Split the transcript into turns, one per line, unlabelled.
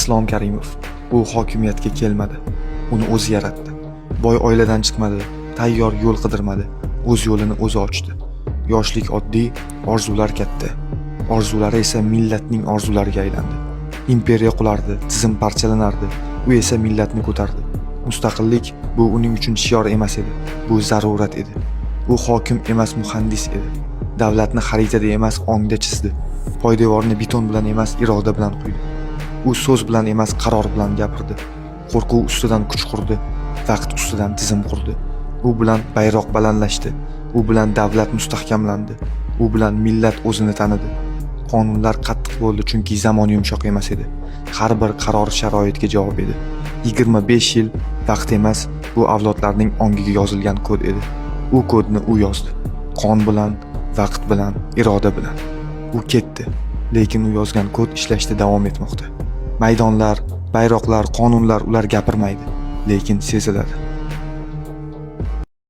Islom Karimov. U hokimiyatga kelmadi. Uni o'zi yaratdi. Boy oiladan chiqmadi, tayyor yo'l qidirmadi. O'z yo'lini o'zi ochdi. Yoshlik oddiy, orzular katta. Orzulari esa millatning orzulariga aylandi. Imperiya qulardi, tizim parchalanardi. U esa millatni ko'tardi. Mustaqillik bu uning uchun shior emas edi. Bu zarurat edi. U hokim emas, muhandis edi. Davlatni xaritada emas, ongda chizdi. Poydevorni beton bilan emas, iroda bilan quydi. U so'z bilan emas, qaror bilan gapirdi. Qo'rquv ustidan kuch qurdi, vaqt ustidan tizim qurdi. U bilan bayroq balandlashdi. U bilan davlat mustahkamlandi. U bilan millat o'zini tanidi. Qonunlar qattiq bo'ldi chunki zamon yumshoq emas edi. Har bir qaror sharoitga javob edi. 25 yil vaqt emas, bu avlodlarning ongiga yozilgan kod edi. U kodni u yozdi. Qon bilan, vaqt bilan, iroda bilan. U ketdi, lekin u yozgan kod ishlashda davom etmoqda. Maydonlar, bayroqlar, qonunlar ular gapirmaydi, lekin seziladi.